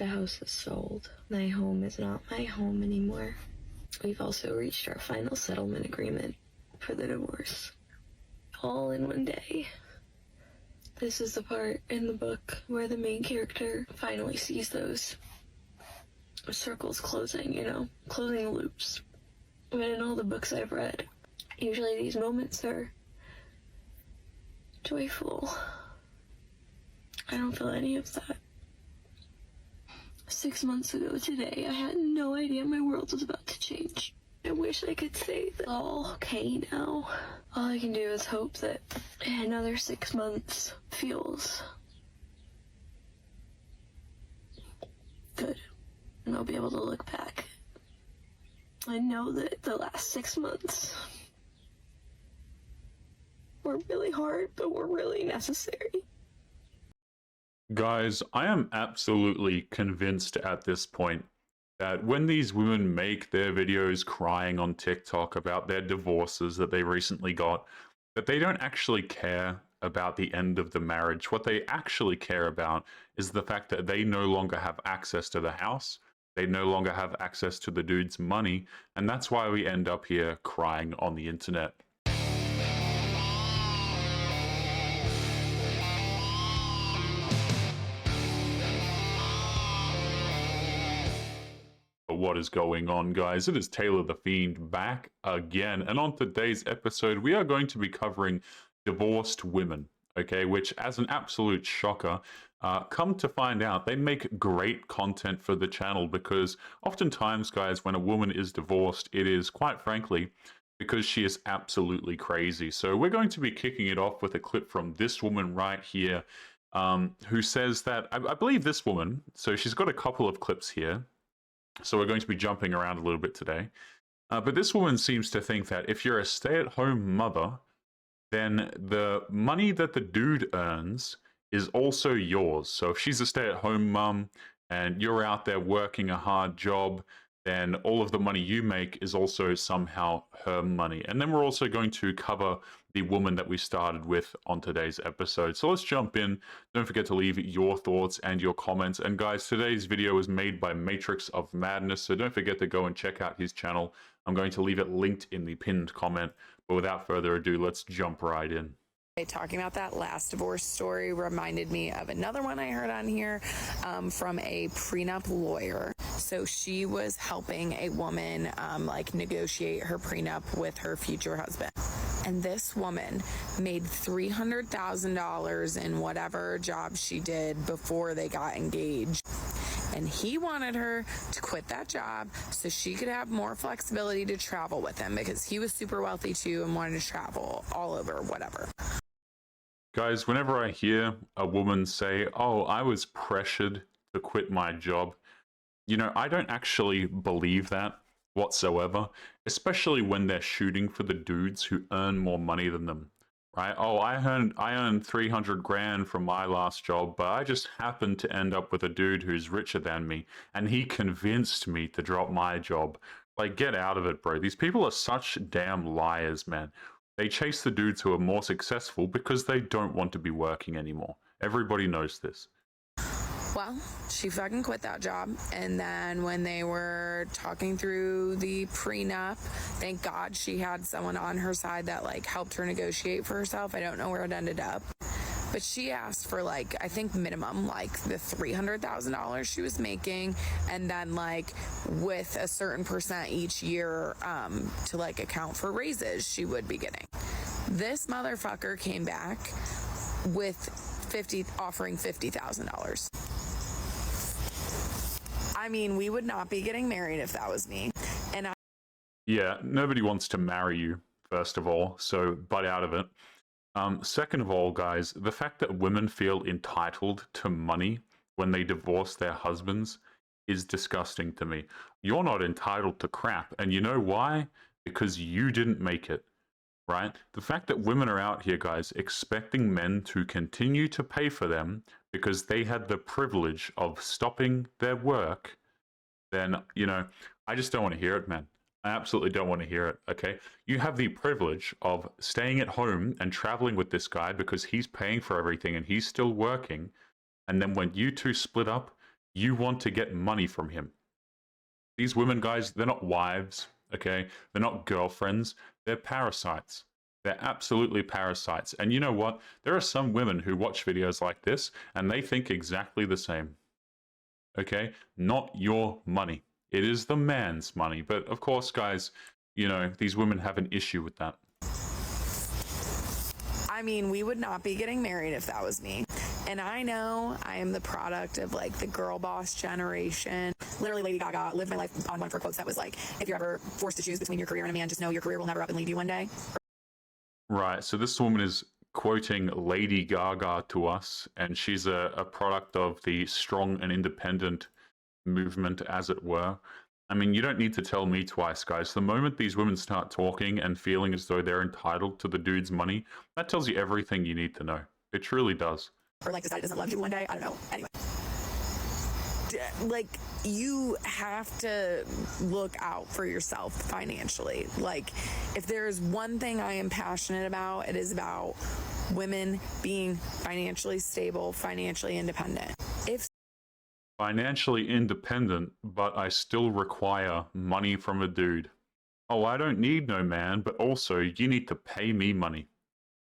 The house is sold. My home is not my home anymore. We've also reached our final settlement agreement for the divorce. All in one day. This is the part in the book where the main character finally sees those circles closing, you know, closing the loops. But in all the books I've read, usually these moments are joyful. I don't feel any of that. 6 months ago today, I had no idea my world was about to change. I wish I could say that all okay now. All I can do is hope that another 6 months feels good. And I'll be able to look back. I know that the last 6 months were really hard, but were really necessary. Guys, I am absolutely convinced at this point that when these women make their videos crying on TikTok about their divorces that they recently got, that they don't actually care about the end of the marriage. What they actually care about is the fact that they no longer have access to the house, they no longer have access to the dude's money, and that's why we end up here crying on the internet. What is going on, guys? It is Taylor the Fiend back again, and on today's episode we are going to be covering divorced women, okay, which as an absolute shocker, come to find out they make great content for the channel, because oftentimes, guys, when a woman is divorced, it is quite frankly because she is absolutely crazy. So we're going to be kicking it off with a clip from this woman right here, who says that, I believe this woman, so she's got a couple of clips here, so we're going to be jumping around a little bit today. But this woman seems to think that if you're a stay-at-home mother, then the money that the dude earns is also yours. So if she's a stay-at-home mum and you're out there working a hard job, then all of the money you make is also somehow her money. And then we're also going to cover the woman that we started with on today's episode. So let's jump in. Don't forget to leave your thoughts and your comments. And guys, today's video was made by Matrix of Madness, so don't forget to go and check out his channel. I'm going to leave it linked in the pinned comment. But without further ado, let's jump right in. Talking about that last divorce story reminded me of another one I heard on here from a prenup lawyer. So she was helping a woman like negotiate her prenup with her future husband. And this woman made $300,000 in whatever job she did before they got engaged. And he wanted her to quit that job so she could have more flexibility to travel with him, because he was super wealthy too and wanted to travel all over, whatever. Guys, whenever I hear a woman say, oh, I was pressured to quit my job, you know, I don't actually believe that whatsoever, especially when they're shooting for the dudes who earn more money than them, right? Oh, I earned 300 grand from my last job, but I just happened to end up with a dude who's richer than me, and he convinced me to drop my job. Like, get out of it, bro. These people are such damn liars, man. They chase the dudes who are more successful because they don't want to be working anymore. Everybody knows this. Well, she fucking quit that job. And then when they were talking through the prenup, thank God she had someone on her side that like helped her negotiate for herself. I don't know where it ended up. But she asked for like, I think minimum, like the $300,000 she was making. And then like with a certain percent each year to like account for raises she would be getting. This motherfucker came back with offering $50,000. I mean, we would not be getting married if that was me. And yeah, nobody wants to marry you, first of all, so butt out of it. Second of all, guys, the fact that women feel entitled to money when they divorce their husbands is disgusting to me. You're not entitled to crap, and you know why? Because you didn't make it, right? The fact that women are out here, guys, expecting men to continue to pay for them because they had the privilege of stopping their work, then, you know, I just don't want to hear it, man. I absolutely don't want to hear it, okay? You have the privilege of staying at home and traveling with this guy because he's paying for everything and he's still working. And then when you two split up, You want to get money from him. These women, guys, they're not wives, okay? They're not girlfriends. They're parasites. They're absolutely parasites. And you know what? There are some women who watch videos like this and they think exactly the same. Okay? Not your money. It is the man's money. But of course, guys, you know, these women have an issue with that. I mean, we would not be getting married if that was me. And I know I am the product of like the girl boss generation. Literally, Lady Gaga lived my life on one of her quotes that was like, if you're ever forced to choose between your career and a man, just know your career will never up and leave you one day. Right. So this woman is quoting Lady Gaga to us, and she's a product of the strong and independent movement, as it were. I mean, you don't need to tell me twice, guys. The moment these women start talking and feeling as though they're entitled to the dude's money, that tells you everything you need to know. It truly does. Or like decide it doesn't love you one day. I don't know. Anyway. Like, you have to look out for yourself financially. Like, if there's one thing I am passionate about, it is about women being financially stable, financially independent. If Financially independent, but I still require money from a dude. Oh, I don't need no man, but also you need to pay me money.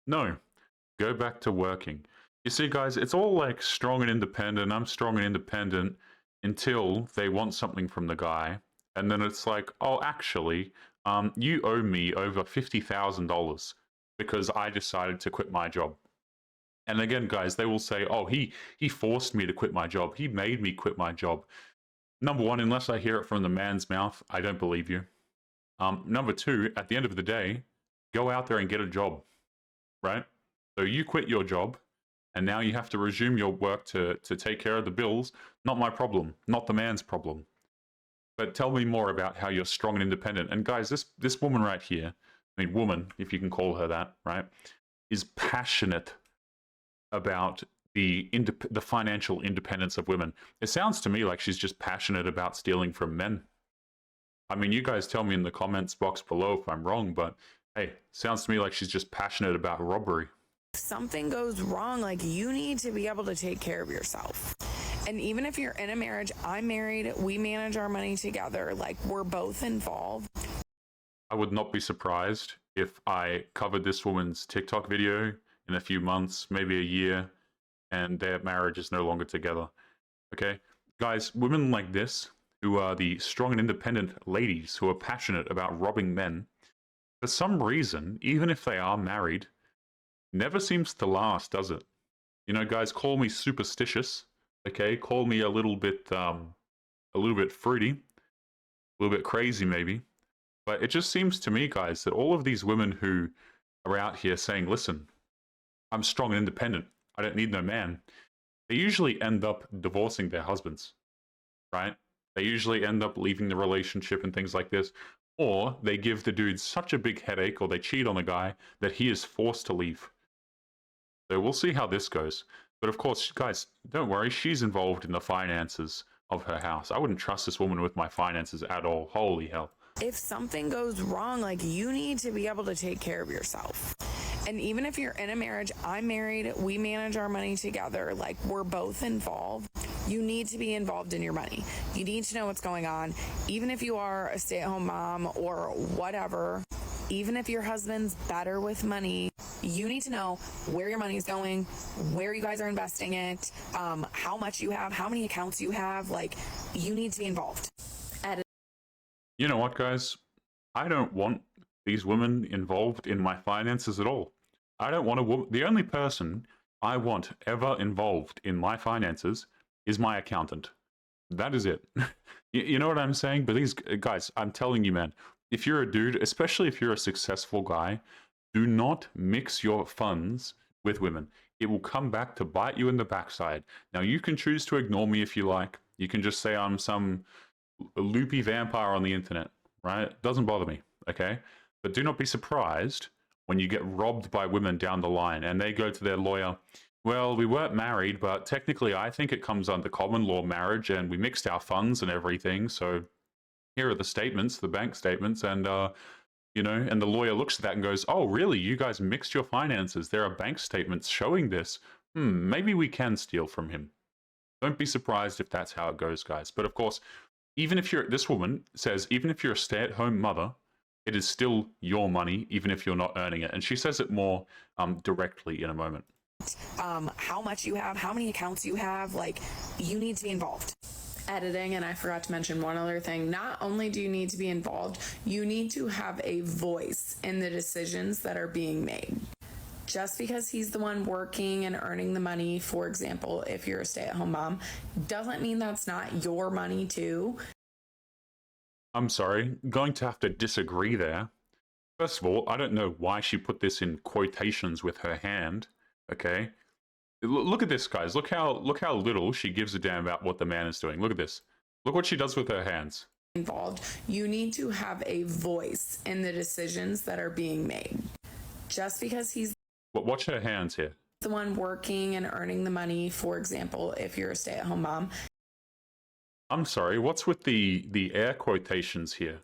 No, go back to working. You see, guys, it's all like strong and independent. I'm strong and independent until they want something from the guy. And then it's like, oh, actually, you owe me over $50,000 because I decided to quit my job. And again, guys, they will say, oh, he forced me to quit my job. He made me quit my job. Number one, unless I hear it from the man's mouth, I don't believe you. Number two, at the end of the day, go out there and get a job, right? So you quit your job, and now you have to resume your work to take care of the bills. Not my problem, not the man's problem. But tell me more about how you're strong and independent. And guys, this woman right here, I mean, woman, if you can call her that, right, is passionate about the financial independence of women. It sounds to me like she's just passionate about stealing from men. I mean, you guys tell me in the comments box below if I'm wrong, but hey, sounds to me like she's just passionate about robbery. something goes wrong, like, you need to be able to take care of yourself. And even if you're in a marriage, I'm married, we manage our money together, like, we're both involved. I would not be surprised if I covered this woman's TikTok video in a few months, maybe a year, and their marriage is no longer together. Okay? Guys, women like this, who are the strong and independent ladies who are passionate about robbing men, for some reason, even if they are married, never seems to last, does it? You know, guys, call me superstitious, okay? Call me a little bit fruity, a little bit crazy maybe. But it just seems to me, guys, that all of these women who are out here saying, listen, I'm strong and independent, I don't need no man, they usually end up divorcing their husbands, right? They usually end up leaving the relationship and things like this. Or they give the dude such a big headache, or they cheat on the guy, that he is forced to leave. So we'll see how this goes. But of course, guys, don't worry, she's involved in the finances of her house. I wouldn't trust this woman with my finances at all. Holy hell. If something goes wrong, like, you need to be able to take care of yourself. And even if you're in a marriage, I'm married, we manage our money together, like, we're both involved. You need to be involved in your money. You need to know what's going on. Even if you are a stay-at-home mom or whatever, even if your husband's better with money, you need to know where your money is going, where you guys are investing it, how much you have, how many accounts you have. Like, you need to be involved. You know what, guys? I don't want these women involved in my finances at all. I don't want a woman. The only person I want ever involved in my finances is my accountant. That is it. You know what I'm saying? But these guys, I'm telling you, man, if you're a dude, especially if you're a successful guy, do not mix your funds with women. It will come back to bite you in the backside. Now, you can choose to ignore me if you like. You can just say I'm some loopy vampire on the internet, right? Doesn't bother me, okay? But do not be surprised when you get robbed by women down the line and they go to their lawyer, well, we weren't married, but technically I think it comes under common law marriage and we mixed our funds and everything, so here are the statements, the bank statements, and you know, and the lawyer looks at that and goes, oh, really? You guys mixed your finances. There are bank statements showing this. Maybe we can steal from him. Don't be surprised if that's how it goes, guys. But of course, this woman says, even if you're a stay-at-home mother, it is still your money, even if you're not earning it. And she says it more directly in a moment. How much you have, how many accounts you have, like, you need to be involved. Editing, and I forgot to mention one other thing. Not only do you need to be involved, you need to have a voice in the decisions that are being made. Just because he's the one working and earning the money, for example, if you're a stay-at-home mom, doesn't mean that's not your money too. I'm sorry, going to have to disagree there. First of all, I don't know why she put this in quotations with her hand, okay? Look at this, guys. Look how little she gives a damn about what the man is doing. Look at this. Look what she does with her hands. Involved, you need to have a voice in the decisions that are being made. Just because he's Watch her hands here. the one working and earning the money, for example, if you're a stay-at-home mom. I'm sorry, what's with the air quotations here?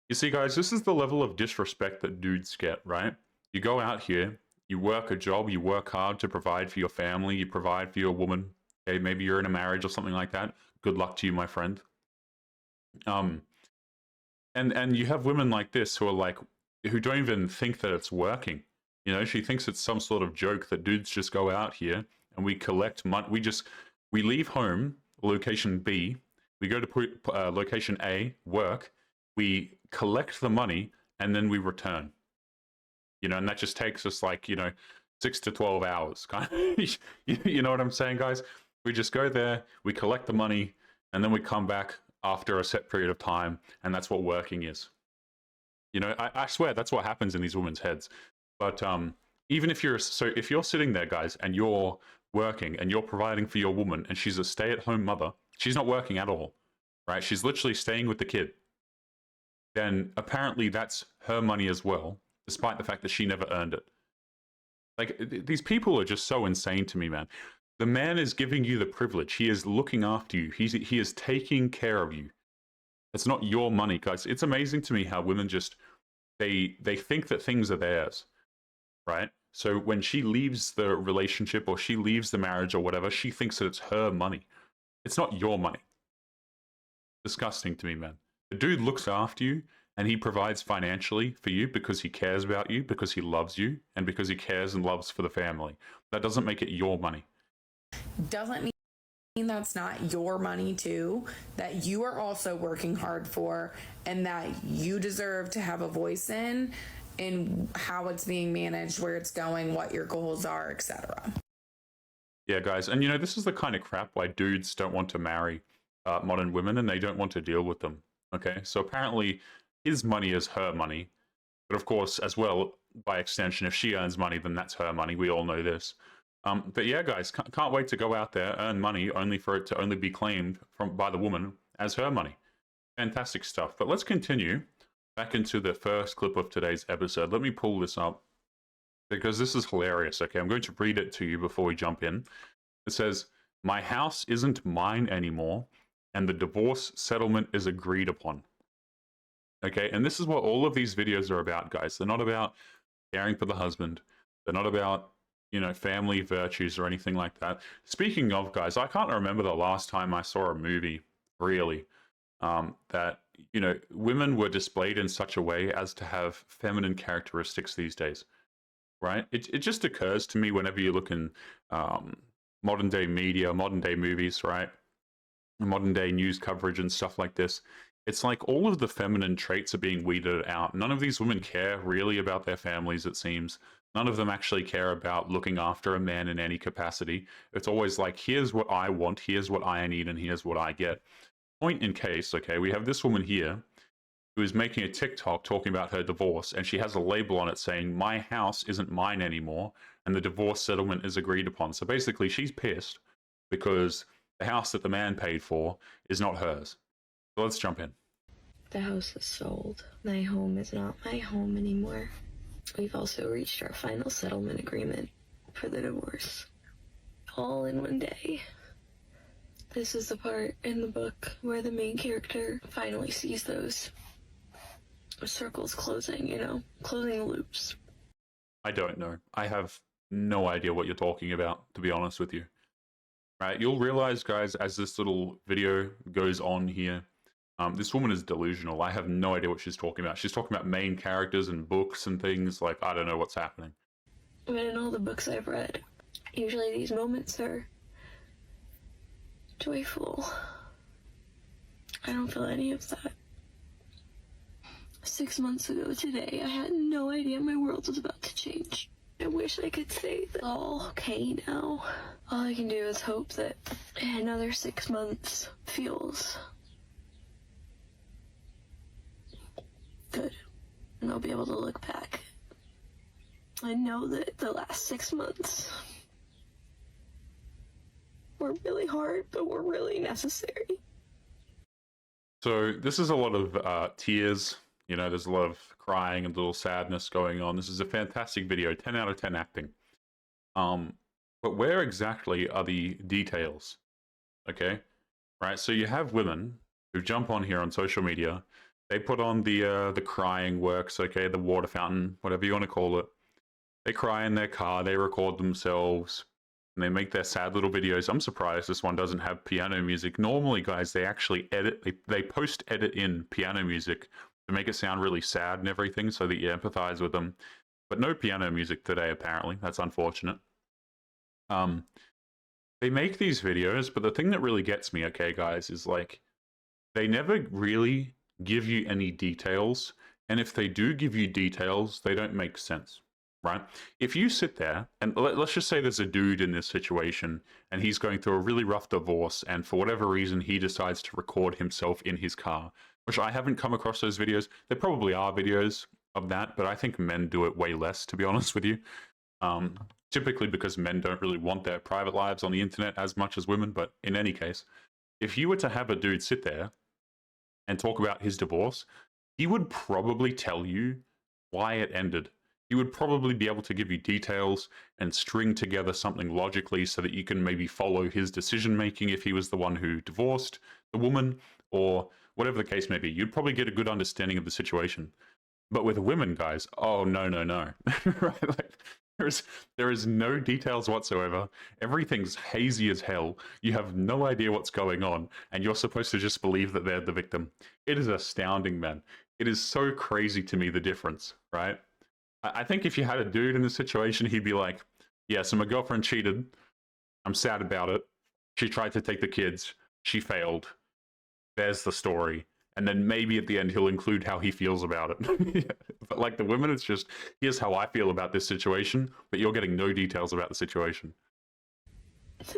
You see, guys, this is the level of disrespect that dudes get, right? You go out here, you work a job, you work hard to provide for your family, you provide for your woman. Okay, maybe you're in a marriage or something like that. Good luck to you, my friend. And you have women like this who are like, who don't even think that it's working. You know, she thinks it's some sort of joke that dudes just go out here and we collect money. We leave home, location B, we go to location A, work, we collect the money, and then we return. You know, and that just takes us like, 6 to 12 hours. You know what I'm saying, guys? We just go there, we collect the money, and then we come back after a set period of time, and that's what working is. You know, I swear that's what happens in these women's heads. But even if you're sitting there, guys, and you're working and you're providing for your woman, and she's a stay-at-home mother, she's not working at all, right? She's literally staying with the kid. Then apparently that's her money as well, despite the fact that she never earned it. Like, these people are just so insane to me, man. The man is giving you the privilege. He is looking after you. He is taking care of you. It's not your money, guys. It's amazing to me how women just, they think that things are theirs, right? So when she leaves the relationship or she leaves the marriage or whatever, she thinks that it's her money. It's not your money. Disgusting to me, man. The dude looks after you and he provides financially for you because he cares about you, because he loves you, and because he cares and loves for the family. That doesn't make it your money. Doesn't mean that's not your money too, that you are also working hard for, and that you deserve to have a voice in how it's being managed, where it's going, what your goals are, etc. Yeah, guys, and this is the kind of crap why dudes don't want to marry modern women and they don't want to deal with them. Okay, so apparently his money is her money, but of course, as well, by extension, if she earns money, then that's her money. We all know this. But yeah, guys, can't wait to go out there, earn money, only for it to only be claimed by the woman as her money. Fantastic stuff. But let's continue back into the first clip of today's episode. Let me pull this up because this is hilarious. Okay, I'm going to read it to you before we jump in. It says, "My house isn't mine anymore, and the divorce settlement is agreed upon." Okay, and this is what all of these videos are about, guys. They're not about caring for the husband. They're not about, family virtues or anything like that. Speaking of, guys, I can't remember the last time I saw a movie, really, that, women were displayed in such a way as to have feminine characteristics these days, right? It just occurs to me whenever you look in modern day media, modern day movies, right? Modern day news coverage and stuff like this. It's like all of the feminine traits are being weeded out. None of these women care really about their families, it seems. None of them actually care about looking after a man in any capacity. It's always like, here's what I want, here's what I need, and here's what I get. Point in case, okay, we have this woman here who is making a TikTok talking about her divorce, and she has a label on it saying, "My house isn't mine anymore, and the divorce settlement is agreed upon." So basically, she's pissed because the house that the man paid for is not hers. So let's jump in. The house is sold. My home is not my home anymore. We've also reached our final settlement agreement for the divorce. All in one day. This is the part in the book where the main character finally sees those circles closing, closing the loops. I don't know. I have no idea what you're talking about, to be honest with you. right? You'll realize, guys, as this little video goes on here, this woman is delusional. I have no idea what she's talking about. She's talking about main characters and books and things. Like, I don't know what's happening. But in all the books I've read, usually these moments are joyful. I don't feel any of that. 6 months ago today, I had no idea my world was about to change. I wish I could say that all okay now. All I can do is hope that another 6 months feels good. And I'll be able to look back and know that the last 6 months were really hard, but were really necessary. So this is a lot of tears. You know, there's a lot of crying and a little sadness going on. This is a fantastic video, 10 out of 10 acting. But where exactly are the details? Okay, right? So you have women who jump on here on social media. They put on the crying works, okay, the water fountain, whatever you want to call it. They cry in their car. They record themselves. And they make their sad little videos. I'm surprised this one doesn't have piano music. Normally, guys, they actually edit, they post-edit in piano music to make it sound really sad and everything so that you empathize with them. But no piano music today, apparently. That's unfortunate. They make these videos, but the thing that really gets me, okay, guys, is like, they never really give you any details. And if they do give you details, they don't make sense. Right? If you sit there and let's just say there's a dude in this situation and he's going through a really rough divorce, and for whatever reason he decides to record himself in his car, which I haven't come across those videos. There probably are videos of that, but I think men do it way less, to be honest with you. Typically because men don't really want their private lives on the internet as much as women. But in any case, if you were to have a dude sit there and talk about his divorce, he would probably tell you why it ended. He would probably be able to give you details and string together something logically so that you can maybe follow his decision making if he was the one who divorced the woman, or whatever the case may be. You'd probably get a good understanding of the situation. But with women, guys, oh no, no, no. Right? Like, there is no details whatsoever. Everything's hazy as hell. You have no idea what's going on, and you're supposed to just believe that they're the victim. It is astounding, man. It is so crazy to me, the difference, right? I think if you had a dude in this situation, he'd be like, yeah, so my girlfriend cheated. I'm sad about it. She tried to take the kids. She failed. There's the story. And then maybe at the end, he'll include how he feels about it. Yeah. But like the women, it's just, here's how I feel about this situation, but you're getting no details about the situation.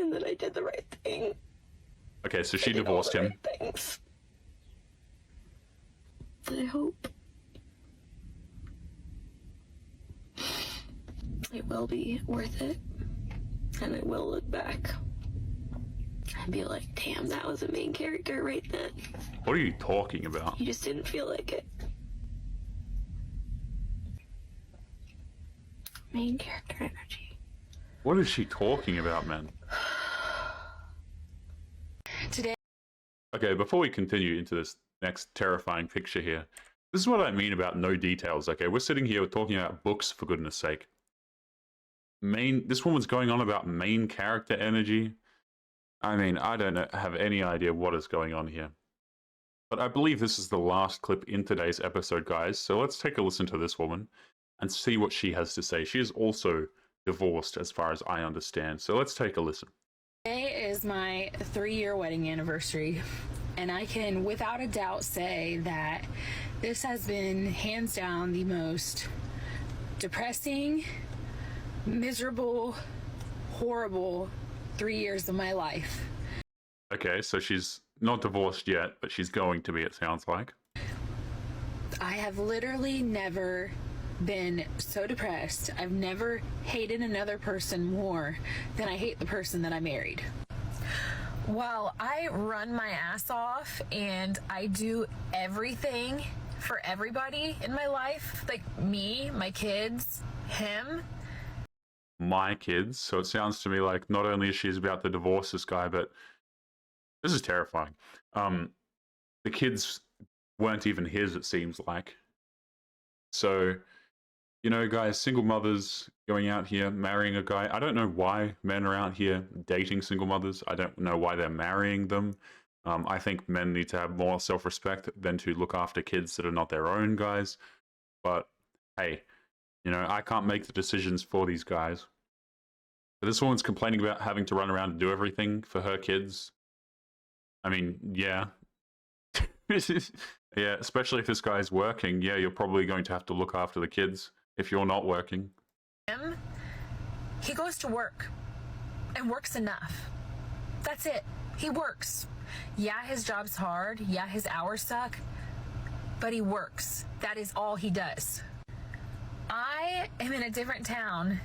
And that I did the right thing. Okay, so she divorced him. Right things. I hope it will be worth it, and I will look back and be like, damn, that was a main character right then. What are you talking about? You just didn't feel like it. Main character energy. What is she talking about, man? Today. Okay, before we continue into this next terrifying picture here, this is what I mean about no details, okay? We're sitting here talking about books, for goodness sake. This woman's going on about main character energy. I mean, I don't have any idea what is going on here. But I believe this is the last clip in today's episode, guys. So let's take a listen to this woman and see what she has to say. She is also divorced, as far as I understand. So let's take a listen. Today is my 3-year wedding anniversary, and I can without a doubt say that this has been hands down the most depressing, miserable, horrible 3 years of my life. Okay, so she's not divorced yet, but she's going to be, it sounds like. I have literally never been so depressed. I've never hated another person more than I hate the person that I married. Well, I run my ass off and I do everything for everybody in my life, like me, my kids, him. My kids. So it sounds to me like not only is she about to divorce this guy, but this is terrifying. The kids weren't even his, it seems like. So You know, guys, single mothers going out here, marrying a guy. I don't know why men are out here dating single mothers. I don't know why they're marrying them. I think men need to have more self-respect than to look after kids that are not their own, guys. But hey, you know, I can't make the decisions for these guys. But this woman's complaining about having to run around and do everything for her kids. I mean, yeah. Yeah, especially if this guy's working. Yeah, you're probably going to have to look after the kids if you're not working. Him, he goes to work and works enough. That's it. He works. Yeah, his job's hard. Yeah, his hours suck. But he works. That is all he does. I am in a different town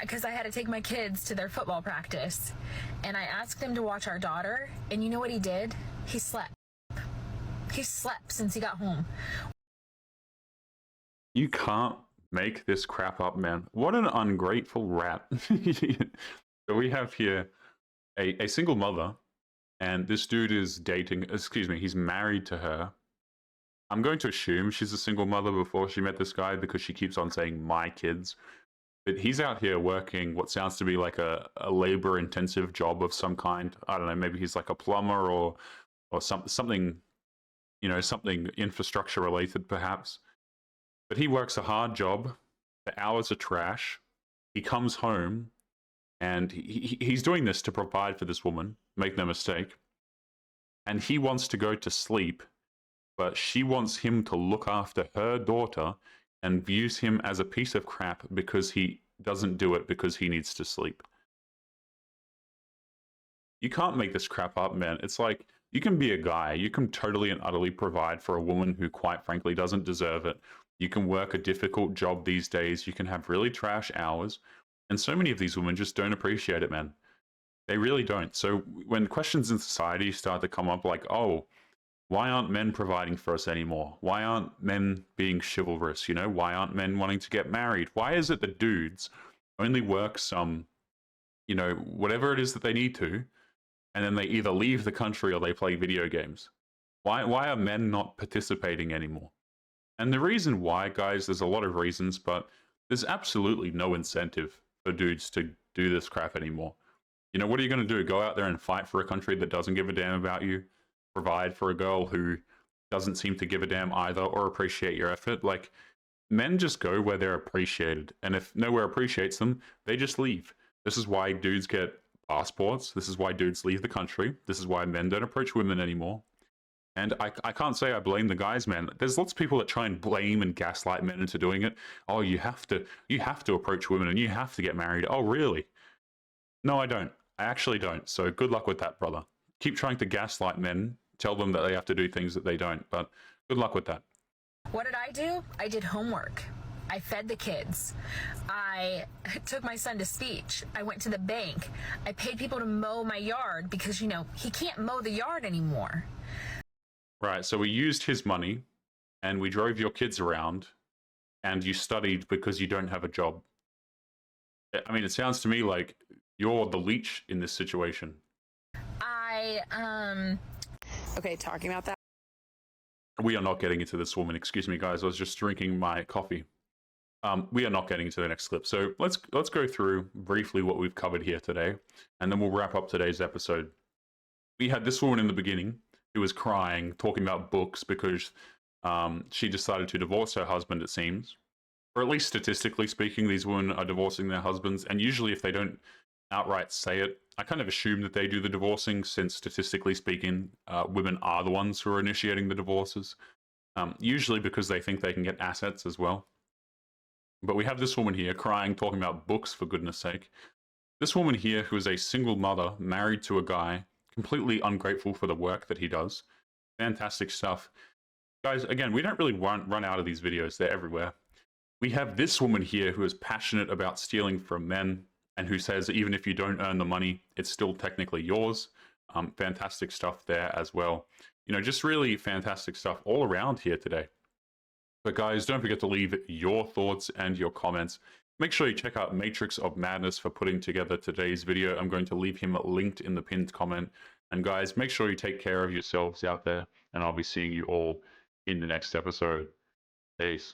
because I had to take my kids to their football practice. And I asked him to watch our daughter. And you know what he did? He slept. He slept since he got home. You can't make this crap up, man. What an ungrateful rat. So we have here a single mother, and this dude is dating, excuse me, he's married to her. I'm going to assume she's a single mother before she met this guy because she keeps on saying my kids. But he's out here working what sounds to be like a labor-intensive job of some kind. I don't know, maybe he's like a plumber or something, you know, something infrastructure related perhaps. But he works a hard job. The hours are trash. He comes home, and he's doing this to provide for this woman, make no mistake. And he wants to go to sleep, but she wants him to look after her daughter and views him as a piece of crap because he doesn't do it because he needs to sleep. You can't make this crap up, man. It's like, you can be a guy. You can totally and utterly provide for a woman who, quite frankly, doesn't deserve it. You can work a difficult job these days. You can have really trash hours. And so many of these women just don't appreciate it, man. They really don't. So when questions in society start to come up like, oh, why aren't men providing for us anymore? Why aren't men being chivalrous? You know, why aren't men wanting to get married? Why is it that dudes only work some, you know, whatever it is that they need to, and then they either leave the country or they play video games? Why are men not participating anymore? And the reason why, guys, there's a lot of reasons, but there's absolutely no incentive for dudes to do this crap anymore. You know, what are you going to do? Go out there and fight for a country that doesn't give a damn about you? Provide for a girl who doesn't seem to give a damn either or appreciate your effort? Like, men just go where they're appreciated. And if nowhere appreciates them, they just leave. This is why dudes get passports. This is why dudes leave the country. This is why men don't approach women anymore. And I can't say I blame the guys, man. There's lots of people that try and blame and gaslight men into doing it. Oh, you have to approach women and you have to get married. Oh, really? No, I don't. I actually don't. So good luck with that, brother. Keep trying to gaslight men. Tell them that they have to do things that they don't. But good luck with that. What did I do? I did homework. I fed the kids. I took my son to speech. I went to the bank. I paid people to mow my yard because, you know, he can't mow the yard anymore. Right, so we used his money, and we drove your kids around, and you studied because you don't have a job. I mean, it sounds to me like you're the leech in this situation. Okay, talking about that. We are not getting into this woman. Excuse me, guys. I was just drinking my coffee. We are not getting into the next clip. So let's go through briefly what we've covered here today, and then we'll wrap up today's episode. We had this woman in the beginning who was crying, talking about books because she decided to divorce her husband, it seems. Or at least statistically speaking, these women are divorcing their husbands. And usually if they don't outright say it, I kind of assume that they do the divorcing, since statistically speaking, women are the ones who are initiating the divorces. Usually because they think they can get assets as well. But we have this woman here crying, talking about books, for goodness sake. This woman here, who is a single mother, married to a guy, completely ungrateful for the work that he does. Fantastic stuff. Guys, again, we don't really run out of these videos. They're everywhere. We have this woman here who is passionate about stealing from men and who says that even if you don't earn the money, it's still technically yours. Fantastic stuff there as well. You know, just really fantastic stuff all around here today. But guys, don't forget to leave your thoughts and your comments. Make sure you check out Matrix of Madness for putting together today's video. I'm going to leave him linked in the pinned comment. And guys, make sure you take care of yourselves out there, and I'll be seeing you all in the next episode. Peace.